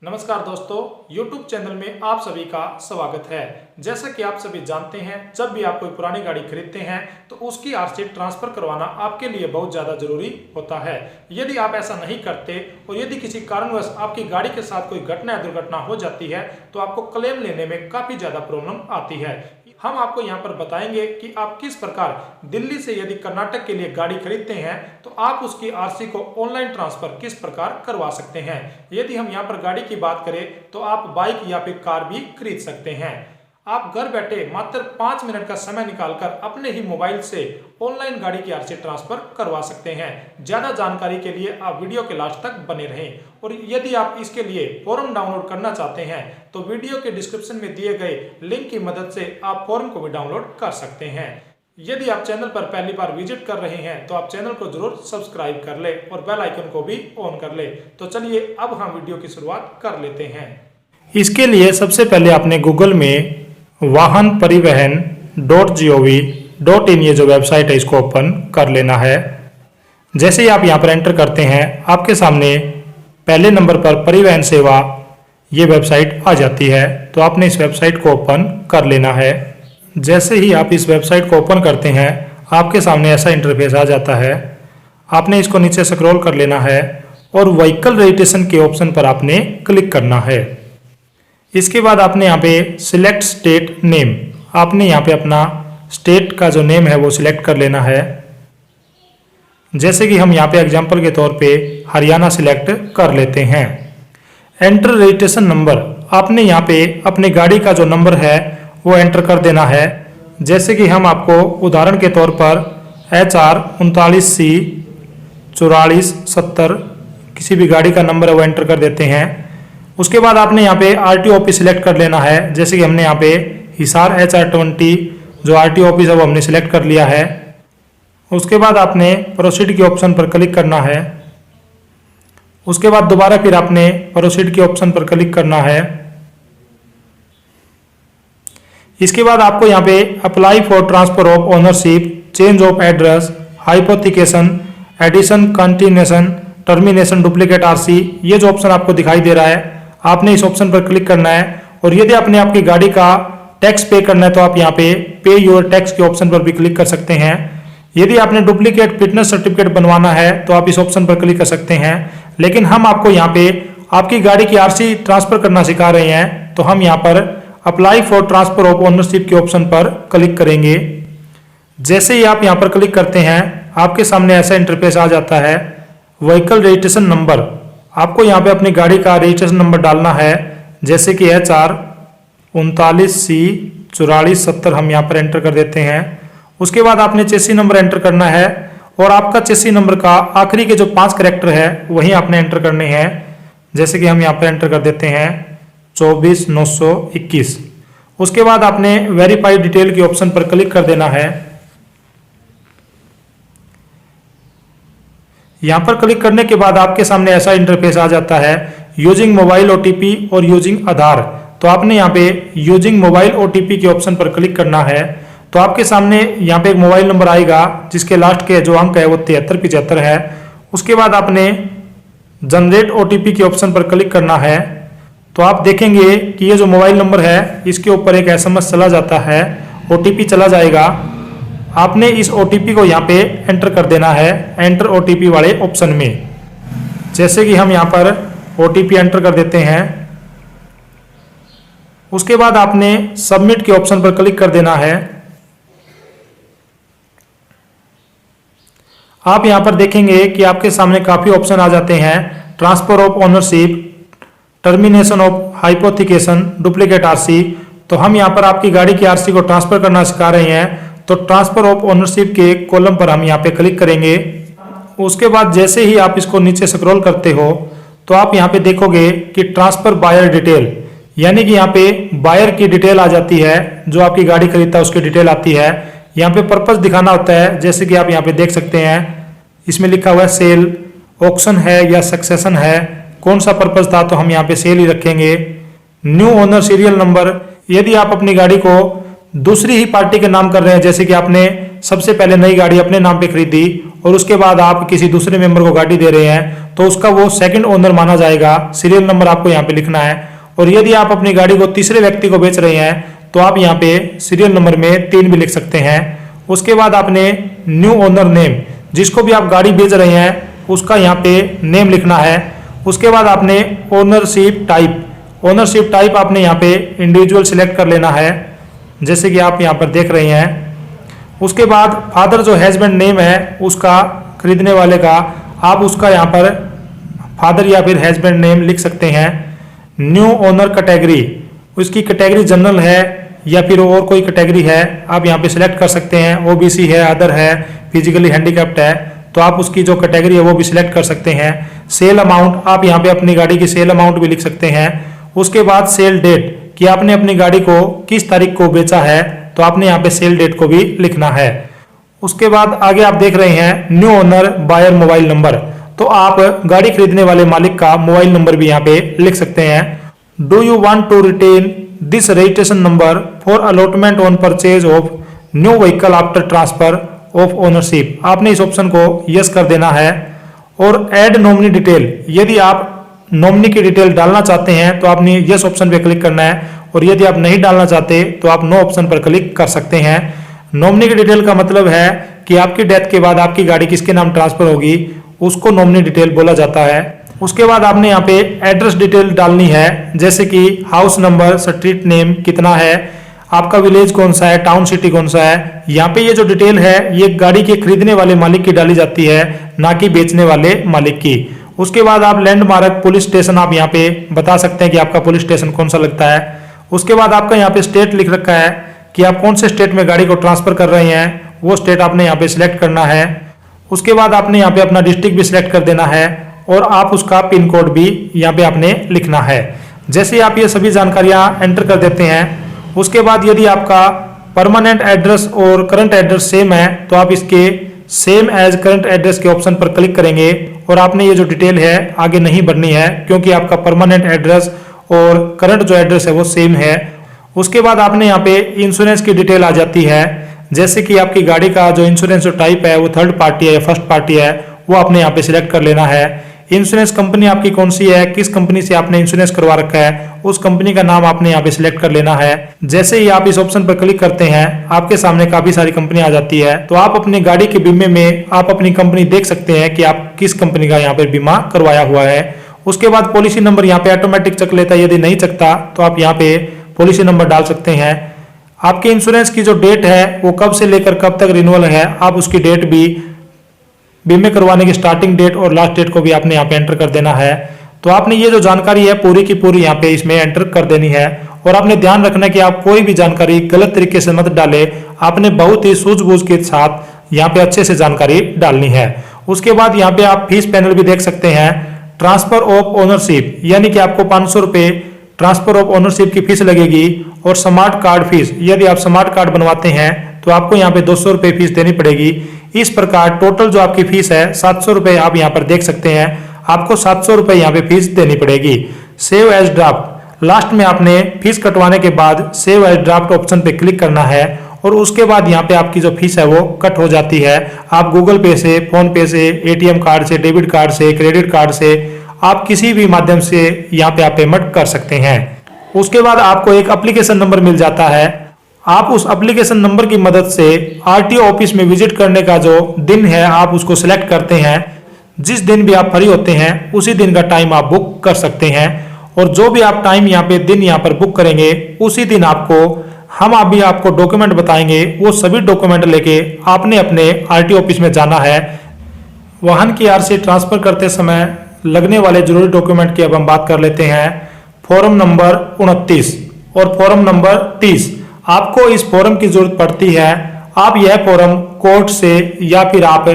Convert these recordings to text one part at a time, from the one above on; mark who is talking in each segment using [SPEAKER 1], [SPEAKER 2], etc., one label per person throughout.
[SPEAKER 1] नमस्कार दोस्तों, YouTube channel में आप सभी का स्वागत है। जैसा कि आप सभी जानते हैं, जब भी आप कोई पुरानी गाड़ी खरीदते हैं तो उसकी आरसी ट्रांसफर करवाना आपके लिए बहुत ज़्यादा जरूरी होता है। यदि आप ऐसा नहीं करते और यदि किसी कारणवश आपकी गाड़ी के साथ कोई घटना या दुर्घटना हो जाती है तो आपको क्लेम लेने में काफ़ी ज़्यादा प्रॉब्लम आती है। हम आपको यहाँ पर बताएंगे कि आप किस प्रकार दिल्ली से यदि कर्नाटक के लिए गाड़ी खरीदते हैं तो आप उसकी आरसी को ऑनलाइन ट्रांसफर किस प्रकार करवा सकते हैं। यदि हम यहाँ पर गाड़ी की बात करें तो आप बाइक या फिर कार भी खरीद सकते हैं। आप घर बैठे मात्र 5 मिनट का समय निकालकर अपने ही मोबाइल से ऑनलाइन गाड़ी की आरसी ट्रांसफर करवा सकते हैं। ज्यादा जानकारी के लिए आप वीडियो के लास्ट तक बने रहें और यदि आप इसके लिए फॉर्म डाउनलोड करना चाहते हैं तो वीडियो के डिस्क्रिप्शन में दिए गए लिंक की मदद से आप फॉर्म को भी डाउनलोड कर सकते हैं। यदि आप चैनल पर पहली बार विजिट कर रहे हैं तो आप चैनल को जरूर सब्सक्राइब कर ले और बेल आइकन को भी ऑन कर ले। तो चलिए अब हम वीडियो की शुरुआत कर लेते हैं।
[SPEAKER 2] इसके लिए सबसे पहले आपने गूगल में वाहन परिवहन .gov.in ये जो वेबसाइट है इसको ओपन कर लेना है। जैसे ही आप यहाँ पर एंटर करते हैं आपके सामने पहले नंबर पर परिवहन सेवा ये वेबसाइट आ जाती है। तो आपने इस वेबसाइट को ओपन कर लेना है। जैसे ही आप इस वेबसाइट को ओपन करते हैं आपके सामने ऐसा इंटरफेस आ जाता है। आपने इसको नीचे स्क्रॉल कर लेना है और व्हीकल रजिस्ट्रेशन के ऑप्शन पर आपने क्लिक करना है। इसके बाद आपने यहाँ पे सिलेक्ट स्टेट नेम, आपने यहाँ पे अपना स्टेट का जो नेम है वो सिलेक्ट कर लेना है। जैसे कि हम यहाँ पे एग्जांपल के तौर पे हरियाणा सिलेक्ट कर लेते हैं। एंटर रजिस्ट्रेशन नंबर, आपने यहाँ पे अपनी गाड़ी का जो नंबर है वो एंटर कर देना है। जैसे कि हम आपको उदाहरण के तौर पर HR 39C 4470 किसी भी गाड़ी का नंबर है वो एंटर कर देते हैं। उसके बाद आपने यहाँ पे RTO ऑफिस सिलेक्ट कर लेना है। जैसे कि हमने यहाँ पे हिसार HR 20 जो RTO ऑफिस है वो हमने सिलेक्ट कर लिया है। उसके बाद आपने प्रोसीड के ऑप्शन पर क्लिक करना है। उसके बाद दोबारा फिर आपने प्रोसीड के ऑप्शन पर क्लिक करना है। इसके बाद आपको यहाँ पे apply for transfer of ownership, change of address, hypothecation, addition, continuation, termination, duplicate RC ये जो ऑप्शन आपको दिखाई दे रहा है आपने इस ऑप्शन पर क्लिक करना है। और यदि आपने आपकी गाड़ी का टैक्स पे करना है तो आप यहाँ पे योर टैक्स के ऑप्शन पर भी क्लिक कर सकते हैं। यदि आपने डुप्लीकेट फिटनेस सर्टिफिकेट बनवाना है तो आप इस ऑप्शन पर क्लिक कर सकते हैं। लेकिन हम आपको यहाँ पे आपकी गाड़ी की आरसी ट्रांसफर करना सिखा रहे हैं तो हम यहाँ पर apply for transfer of ownership के ऑप्शन पर क्लिक करेंगे। जैसे ही आप यहाँ पर क्लिक करते हैं आपके सामने ऐसा इंटरफेस आ जाता है। व्हीकल रजिस्ट्रेशन नंबर, आपको यहाँ पे अपनी गाड़ी का रजिस्ट्रेशन नंबर डालना है। जैसे कि HR 39C 4470 हम यहाँ पर एंटर कर देते हैं। उसके बाद आपने चेसी नंबर एंटर करना है और आपका चेसी नंबर का आखिरी के जो 5 कैरेक्टर है वही आपने एंटर करने हैं। जैसे कि हम यहाँ पर एंटर कर देते हैं 24921। उसके बाद आपने वेरीफाई डिटेल के ऑप्शन पर क्लिक कर देना है। यहाँ पर क्लिक करने के बाद आपके सामने ऐसा इंटरफेस आ जाता है, यूजिंग मोबाइल OTP और यूजिंग आधार। तो आपने यहाँ पे यूजिंग मोबाइल OTP के ऑप्शन पर क्लिक करना है। तो आपके सामने यहाँ पे एक मोबाइल नंबर आएगा जिसके लास्ट के जो अंक है वो 7375 है। उसके बाद आपने जनरेट OTP के ऑप्शन पर क्लिक करना है। तो आप देखेंगे कि ये जो मोबाइल नंबर है इसके ऊपर एक SMS चला जाता है, OTP चला जाएगा। आपने इस OTP को यहाँ पे एंटर कर देना है एंटर OTP वाले ऑप्शन में। जैसे कि हम यहाँ पर OTP एंटर कर देते हैं। उसके बाद आपने सबमिट के ऑप्शन पर क्लिक कर देना है। आप यहाँ पर देखेंगे कि आपके सामने काफी ऑप्शन आ जाते हैं, transfer of ownership, termination of hypothecation, duplicate RC. तो हम यहाँ पर आपकी गाड़ी की आरसी को ट्रांसफर करना सिखा रहे हैं। तो ट्रांसफर ऑफ ओनरशिप के कॉलम पर हम यहाँ पे क्लिक करेंगे। उसके बाद जैसे ही आप इसको नीचे स्क्रॉल करते हो तो आप यहाँ पे देखोगे कि ट्रांसफर बायर डिटेल, यानी कि यहाँ पे बायर की डिटेल आ जाती है, जो आपकी गाड़ी खरीदता है उसकी डिटेल आती है। यहाँ पे पर्पस दिखाना होता है। जैसे कि आप यहाँ पे देख सकते हैं इसमें लिखा हुआ है सेल, ऑक्शन है या सक्सेशन है, कौन सा पर्पस था तो हम यहाँ पे सेल ही रखेंगे। न्यू ओनर सीरियल नंबर, यदि आप अपनी गाड़ी को दूसरी ही पार्टी के नाम कर रहे हैं, जैसे कि आपने सबसे पहले नई गाड़ी अपने नाम पे खरीदी और उसके बाद आप किसी दूसरे मेंबर को गाड़ी दे रहे हैं, तो उसका वो सेकंड ओनर माना जाएगा। सीरियल नंबर आपको यहाँ पे लिखना है। और यदि आप अपनी गाड़ी को तीसरे व्यक्ति को बेच रहे हैं तो आप यहाँ पे सीरियल नंबर में 3 भी लिख सकते हैं। उसके बाद आपने न्यू ओनर नेम, जिसको भी आप गाड़ी बेच रहे हैं उसका यहाँ पे नेम लिखना है। उसके बाद आपने ओनरशिप टाइप आपने यहाँ पे इंडिविजुअल सिलेक्ट कर लेना है, जैसे कि आप यहाँ पर देख रहे हैं। उसके बाद फादर जो हैजबैंड नेम है उसका, खरीदने वाले का, आप उसका यहाँ पर फादर या फिर हैजबैंड नेम लिख सकते हैं। न्यू ओनर कैटेगरी, उसकी कैटेगरी जनरल है या फिर और कोई कैटेगरी है, आप यहाँ पे सिलेक्ट कर सकते हैं। ओबीसी है, अदर है, फिजिकली हैंडीकैप्ड है, तो आप उसकी जो कैटेगरी है वो भी सिलेक्ट कर सकते हैं। सेल अमाउंट, आप यहाँ पे अपनी गाड़ी की सेल अमाउंट भी लिख सकते हैं। उसके बाद सेल डेट, कि आपने अपनी गाड़ी को किस तारीख को बेचा है, तो आपने यहाँ पे सेल डेट को भी लिखना है। उसके बाद आगे आप देख रहे हैं new owner buyer mobile number, तो आप गाड़ी खरीदने वाले मालिक का मोबाइल नंबर भी यहाँ पे लिख सकते हैं। Do you want to retain this registration number for allotment on purchase of new vehicle after transfer of ownership, आपने इस ऑप्शन को यस कर देना है। और ऐड नॉमिनी डिटेल, यदि आप नॉमिनी की डिटेल डालना चाहते हैं तो आपने यस ऑप्शन पे क्लिक करना है, और यदि आप नहीं डालना चाहते तो आप नो ऑप्शन पर क्लिक कर सकते हैं। नॉमिनी की डिटेल का मतलब है कि आपकी डेथ के बाद आपकी गाड़ी किसके नाम ट्रांसफर होगी, उसको नॉमिनी डिटेल बोला जाता है। उसके बाद आपने यहाँ पे एड्रेस डिटेल डालनी है, जैसे कि हाउस नंबर, स्ट्रीट नेम कितना है, आपका विलेज कौन सा है, टाउन सिटी कौन सा है। यहाँ पे ये जो डिटेल है ये गाड़ी के खरीदने वाले मालिक की डाली जाती है, ना कि बेचने वाले मालिक की। उसके बाद आप लैंडमार्क, पुलिस स्टेशन आप यहाँ पे बता सकते हैं कि आपका पुलिस स्टेशन कौन सा लगता है। उसके बाद आपका यहाँ पे स्टेट लिख रखा है कि आप कौन से स्टेट में गाड़ी को ट्रांसफर कर रहे हैं, वो स्टेट आपने यहाँ पे सिलेक्ट करना है। उसके बाद आपने यहाँ पे अपना डिस्ट्रिक्ट भी सिलेक्ट कर देना है, और आप उसका पिन कोड भी यहाँ पे आपने लिखना है। जैसे आप ये सभी जानकारियां एंटर कर देते हैं, उसके बाद यदि आपका परमानेंट एड्रेस और करंट एड्रेस सेम है तो आप इसके सेम एज करंट एड्रेस के ऑप्शन पर क्लिक करेंगे, और आपने ये जो डिटेल है आगे नहीं भरनी है, क्योंकि आपका परमानेंट एड्रेस और करंट जो एड्रेस है वो सेम है। उसके बाद आपने यहाँ पे इंश्योरेंस की डिटेल आ जाती है, जैसे कि आपकी गाड़ी का जो इंश्योरेंस टाइप है वो थर्ड पार्टी है या फर्स्ट पार्टी है, वो आपने यहाँ पे सिलेक्ट कर लेना है। इंश्योरेंस कंपनी आपकी कौन सी है, किस कंपनी से आपने इंश्योरेंस करवा रखा है, उस कंपनी का नाम आपने यहाँ पे सिलेक्ट कर लेना है। जैसे ही आप इस ऑप्शन पर क्लिक करते हैं आपके सामने काफी सारी कंपनी आ जाती है, तो आप अपनी गाड़ी के बीमे में आप अपनी कंपनी देख सकते हैं कि आप किस कंपनी का यहाँ पे बीमा करवाया हुआ है। उसके बाद पॉलिसी नंबर यहाँ पे ऑटोमेटिक चक लेता है, यदि नहीं चकता तो आप यहाँ पे पॉलिसी नंबर डाल सकते हैं। आपके इंश्योरेंस की जो डेट है वो कब से लेकर कब तक रिन्यूअल है, आप उसकी डेट भी, बीमे करवाने की स्टार्टिंग डेट और लास्ट डेट को भी आपने यहाँ पे एंटर कर देना है। तो आपने ये जो जानकारी है पूरी की पूरी यहाँ पे इसमें एंटर कर देनी है, और आपने ध्यान रखना है कि आप कोई भी जानकारी गलत तरीके से मत डाले, आपने बहुत ही सूझबूझ के साथ यहाँ पे अच्छे से जानकारी डालनी है। उसके बाद यहाँ पे आप फीस पैनल भी देख सकते हैं। ट्रांसफर ऑफ ओनरशिप, यानी कि आपको 500 रुपये ट्रांसफर ऑफ ओनरशिप की फीस लगेगी, और स्मार्ट कार्ड फीस, यदि आप स्मार्ट कार्ड बनवाते हैं तो आपको यहाँ पे 200 रुपये फीस देनी पड़ेगी। इस प्रकार टोटल जो आपकी फीस है 700 रुपये आप यहाँ पर देख सकते हैं, आपको 700 रुपये यहाँ पे फीस देनी पड़ेगी। सेव एज ड्राफ्ट, लास्ट में आपने फीस कटवाने के बाद सेव एज ड्राफ्ट ऑप्शन पे क्लिक करना है, और उसके बाद यहाँ पे आपकी जो फीस है वो कट हो जाती है। आप गूगल पे से, फोन पे से, एटीएम कार्ड से, डेबिट कार्ड से, क्रेडिट कार्ड से, आप किसी भी माध्यम से यहाँ पे आप पेमेंट कर सकते हैं। उसके बाद आपको एक एप्लीकेशन नंबर मिल जाता है, आप उस एप्लीकेशन नंबर की मदद से आरटीओ ऑफिस में विजिट करने का जो दिन है आप उसको सिलेक्ट करते हैं। जिस दिन भी आप फ्री होते हैं उसी दिन का टाइम आप बुक कर सकते हैं, और जो भी आप टाइम यहाँ पे दिन यहाँ पर बुक करेंगे उसी दिन हम अभी आपको डॉक्यूमेंट बताएंगे, वो सभी डॉक्यूमेंट लेके आपने अपने आरटीओ ऑफिस में जाना है। वाहन की आरसी ट्रांसफर करते समय लगने वाले जरूरी डॉक्यूमेंट की अब हम बात कर लेते हैं। फॉर्म नंबर 29 और फॉर्म नंबर 30, आपको इस फॉर्म की जरूरत पड़ती है। आप यह फॉर्म कोर्ट से या फिर आप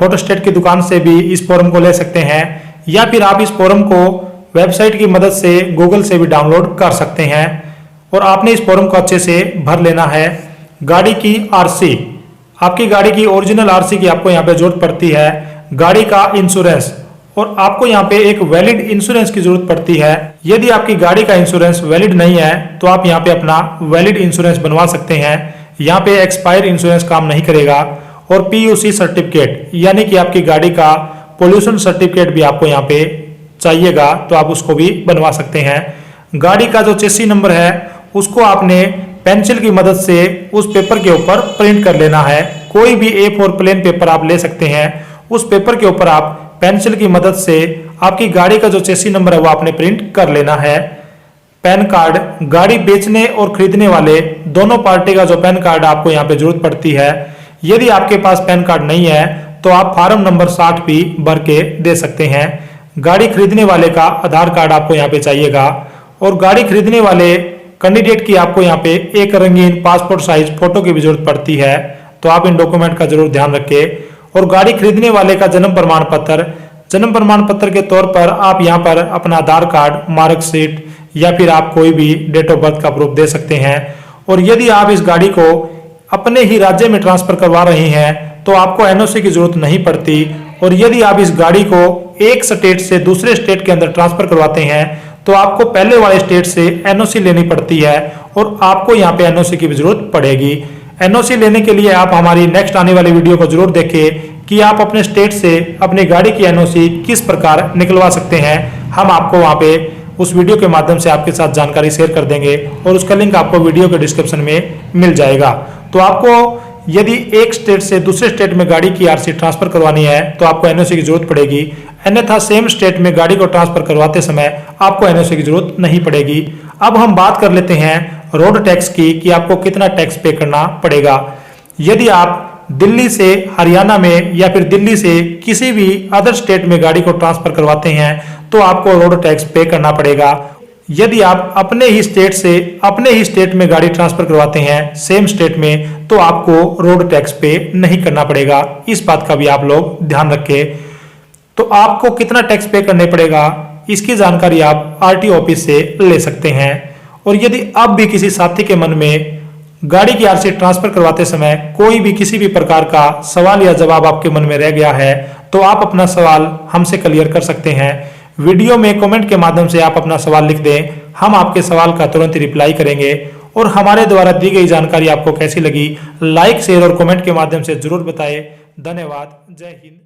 [SPEAKER 2] फोटोस्टेट की दुकान से भी इस फॉर्म को ले सकते हैं, या फिर आप इस फॉर्म को वेबसाइट की मदद से गूगल से भी डाउनलोड कर सकते हैं, और आपने इस फॉर्म को अच्छे से भर लेना है। गाड़ी की आरसी, आपकी गाड़ी की ओरिजिनल आरसी की आपको यहाँ पे जरूरत पड़ती है। गाड़ी का इंश्योरेंस और आपको यहाँ पे एक वैलिड इंश्योरेंस की जरूरत पड़ती है। यदि आपकी गाड़ी का इंश्योरेंस वैलिड नहीं है तो आप यहाँ पे अपना वैलिड इंश्योरेंस बनवा सकते हैं। यहाँ पे एक्सपायर इंश्योरेंस काम नहीं करेगा। और PUC सर्टिफिकेट यानी कि आपकी गाड़ी का पोल्यूशन सर्टिफिकेट भी आपको यहाँ पे चाहिएगा, तो आप उसको भी बनवा सकते हैं। गाड़ी का जो चेसी नंबर है उसको आपने पेंसिल की मदद से उस पेपर के ऊपर प्रिंट कर लेना है। कोई भी A4 प्लेन पेपर आप ले सकते हैं। उस पेपर के ऊपर आप पेंसिल की मदद से आपकी गाड़ी का जो चेसी नंबर है वो आपने प्रिंट कर लेना है। पैन कार्ड, गाड़ी बेचने और खरीदने वाले दोनों पार्टी का जो पैन कार्ड आपको यहाँ पे जरूरत पड़ती है। यदि आपके पास पैन कार्ड नहीं है तो आप फॉर्म नंबर 60 भी भर के दे सकते हैं। गाड़ी खरीदने वाले का आधार कार्ड आपको यहाँ पे चाहिएगा। और गाड़ी खरीदने वाले कैंडिडेट की आपको यहाँ पे एक रंगीन पासपोर्ट साइज फोटो की भी जरूरत पड़ती है, तो आप इन डॉक्यूमेंट का जरूर ध्यान रखें। और गाड़ी खरीदने वाले का जन्म प्रमाण पत्र के तौर पर आप यहाँ पर अपना आधार कार्ड, मार्कशीट या फिर आप कोई भी डेट ऑफ बर्थ का प्रूफ दे सकते हैं। और यदि आप इस गाड़ी को अपने ही राज्य में ट्रांसफर करवा रहे हैं तो आपको NOC की जरूरत नहीं पड़ती। और यदि आप इस गाड़ी को एक स्टेट से दूसरे स्टेट के अंदर ट्रांसफर करवाते हैं तो आपको पहले वाले स्टेट से NOC लेनी पड़ती है और आपको यहाँ पे NOC की भी जरूरत पड़ेगी। NOC लेने के लिए आप हमारी नेक्स्ट आने वाली वीडियो को जरूर देखें कि आप अपने स्टेट से अपनी गाड़ी की NOC किस प्रकार निकलवा सकते हैं। हम आपको वहाँ पे उस वीडियो के माध्यम से आपके साथ जानकारी शेयर कर देंगे और उसका लिंक आपको वीडियो के डिस्क्रिप्शन में मिल जाएगा। तो आपको यदि एक स्टेट से दूसरे स्टेट में गाड़ी की RC ट्रांसफर करवानी है तो आपको NOC की जरूरत पड़ेगी, अन्यथा सेम स्टेट में गाड़ी को ट्रांसफर करवाते समय आपको NOC की जरूरत नहीं पड़ेगी। अब हम बात कर लेते हैं रोड टैक्स की कि आपको कितना टैक्स पे करना पड़ेगा। यदि आप दिल्ली से हरियाणा में या फिर दिल्ली से किसी भी अदर स्टेट में गाड़ी को ट्रांसफर करवाते हैं तो आपको रोड टैक्स पे करना पड़ेगा। यदि आप अपने ही स्टेट में गाड़ी ट्रांसफर करवाते हैं सेम स्टेट में तो आपको रोड टैक्स पे नहीं करना पड़ेगा। इस बात का भी आप लोग ध्यान रखें। तो आपको कितना टैक्स पे करने पड़ेगा इसकी जानकारी आप RTO ऑफिस से ले सकते हैं। और यदि अब भी किसी साथी के मन में गाड़ी की RC ट्रांसफर करवाते समय कोई भी किसी भी प्रकार का सवाल या जवाब आपके मन में रह गया है तो आप अपना सवाल हमसे क्लियर कर सकते हैं। वीडियो में कमेंट के माध्यम से आप अपना सवाल लिख दें, हम आपके सवाल का तुरंत रिप्लाई करेंगे। और हमारे द्वारा दी गई जानकारी आपको कैसी लगी लाइक, शेयर और कमेंट के माध्यम से जरूर बताएं। धन्यवाद। जय हिंद।